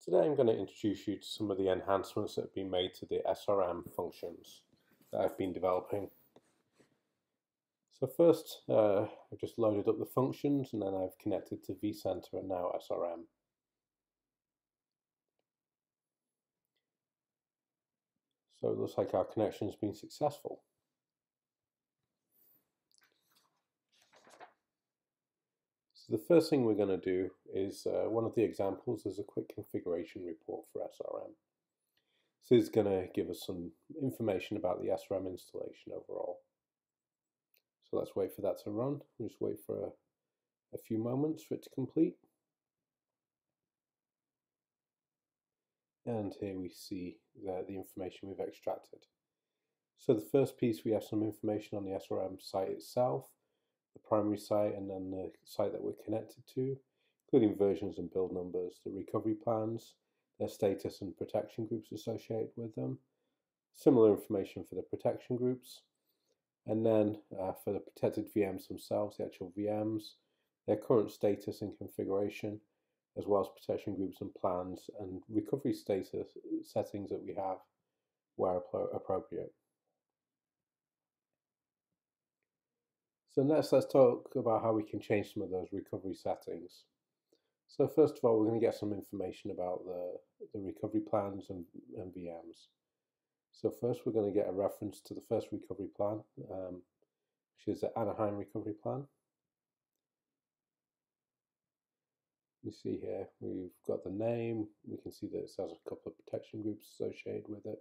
Today I'm going to introduce you to some of the enhancements that have been made to the SRM functions that I've been developing. So first, I've just loaded up the functions and then I've connected to vCenter and now SRM. So it looks like our connection has been successful. So the first thing we're going to do is one of the examples is a quick configuration report for SRM. So this is going to give us some information about the SRM installation overall. So let's wait for that to run. We'll just wait for a few moments for it to complete. And here we see the information we've extracted. So the first piece, we have some information on the SRM site itself, the primary site, and then the site that we're connected to, including versions and build numbers, the recovery plans, their status and protection groups associated with them, similar information for the protection groups, and then for the protected VMs themselves, the actual VMs, their current status and configuration, as well as protection groups and plans and recovery status settings that we have where appropriate. So next, let's talk about how we can change some of those recovery settings. So first of all, we're going to get some information about the recovery plans and VMs. So first, we're going to get a reference to the first recovery plan, which is the Anaheim recovery plan. You see here, we've got the name. We can see that it has a couple of protection groups associated with it.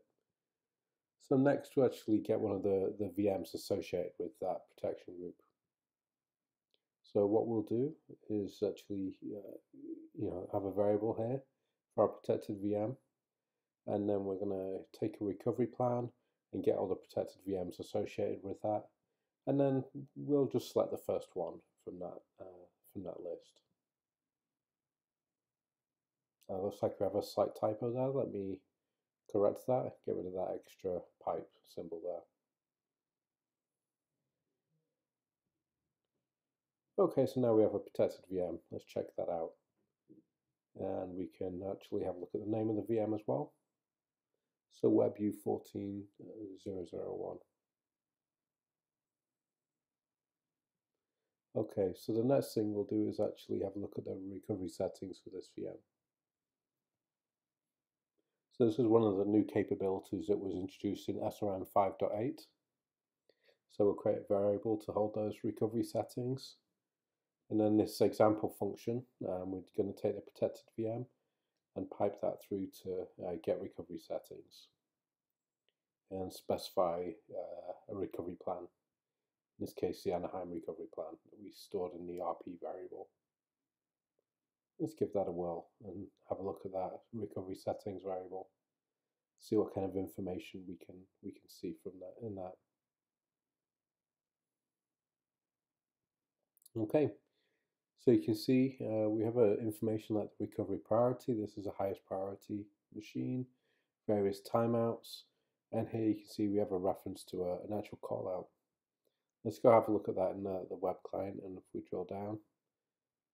So next, we actually get one of the VMs associated with that protection group. So what we'll do is actually, have a variable here for our protected VM, and then we're going to take a recovery plan and get all the protected VMs associated with that, and then we'll just select the first one from that list. Looks like we have a slight typo there. Let me correct that, get rid of that extra pipe symbol there. Okay, so now we have a protected VM. Let's check that out. And we can actually have a look at the name of the VM as well. So WebU 14.0.0.1. Okay, so the next thing we'll do is actually have a look at the recovery settings for this VM. So this is one of the new capabilities that was introduced in SRM 5.8. So we'll create a variable to hold those recovery settings. And then this example function, we're going to take the protected VM and pipe that through to get recovery settings and specify a recovery plan. In this case, the Anaheim recovery plan that we stored in the RP variable. Let's give that a whirl and have a look at that recovery settings variable. See what kind of information we can see from that in that. Okay, so you can see we have information like the recovery priority. This is the highest priority machine, various timeouts, and here you can see we have a reference to an actual call out. Let's go have a look at that in the web client, and if we drill down,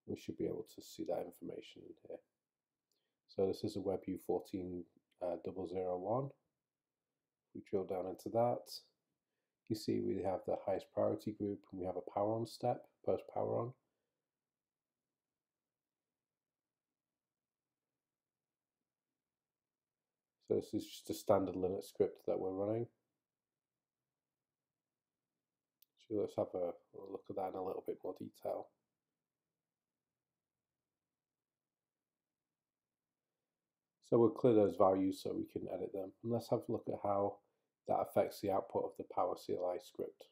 we should be able to see that information in here. So this is a WebU 14.0.0.1. We drill down into that. You see we have the highest priority group, and we have a power on step, post power on. So this is just a standard Linux script that we're running. So let's have a look at that in a little bit more detail. So we'll clear those values so we can edit them. And let's have a look at how that affects the output of the PowerCLI script.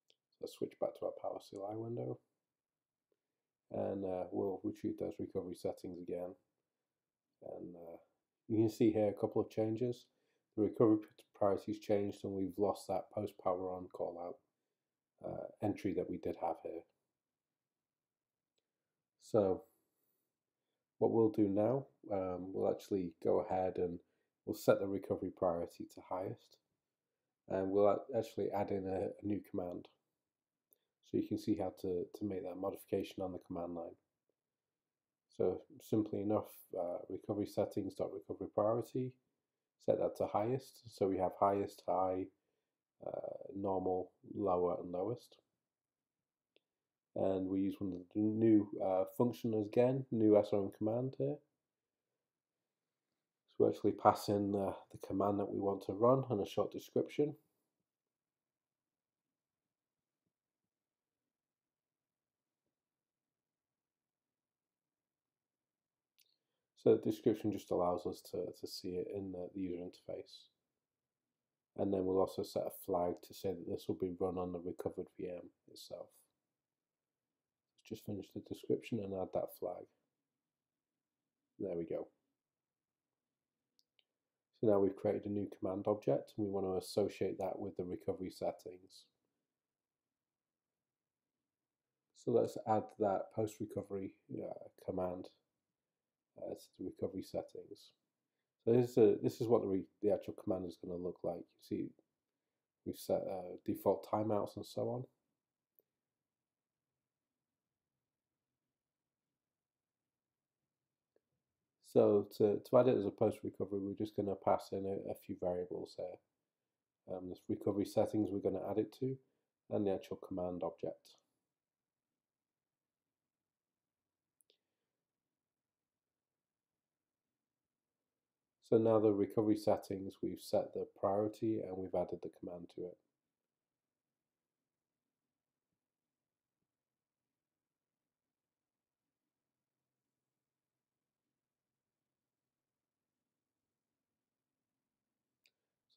So let's switch back to our PowerCLI window. And we'll retrieve those recovery settings again. And you can see here a couple of changes. The recovery priorities changed, and we've lost that post power on call out entry that we did have here. So what we'll do now, we'll actually go ahead and we'll set the recovery priority to highest, and we'll actually add in a new command. So you can see how to make that modification on the command line. So simply enough, recovery settings dot recovery priority, set that to highest. So we have highest, high, normal, lower, and lowest. And we use one of the new functions again, new SRM command here. So we actually pass in the command that we want to run and a short description. So the description just allows us to see it in the user interface. And then we'll also set a flag to say that this will be run on the recovered VM itself. Let's just finish the description and add that flag. There we go. So now we've created a new command object and we want to associate that with the recovery settings. So let's add that post-recovery command to the recovery settings. So this is what the actual command is going to look like. You see, we've set default timeouts and so on. So to add it as a post-recovery, we're just going to pass in a few variables here. This recovery settings we're going to add it to, and the actual command object. So now the recovery settings, we've set the priority and we've added the command to it.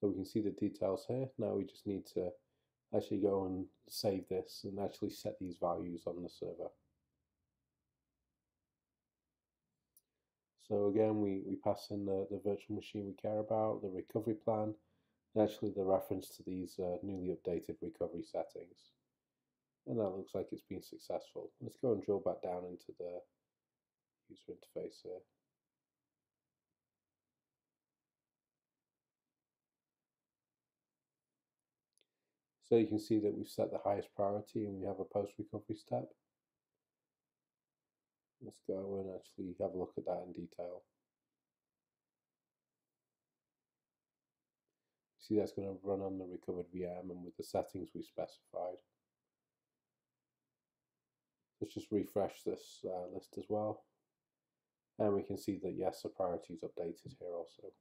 So we can see the details here. Now we just need to actually go and save this and actually set these values on the server. So again, we pass in the virtual machine we care about, the recovery plan, and actually the reference to these newly updated recovery settings. And that looks like it's been successful. Let's go and drill back down into the user interface here. So you can see that we've set the highest priority and we have a post-recovery step. Let's go and actually have a look at that in detail. See, that's going to run on the recovered VM and with the settings we specified. Let's just refresh this list as well. And we can see that yes, the priority is updated here also.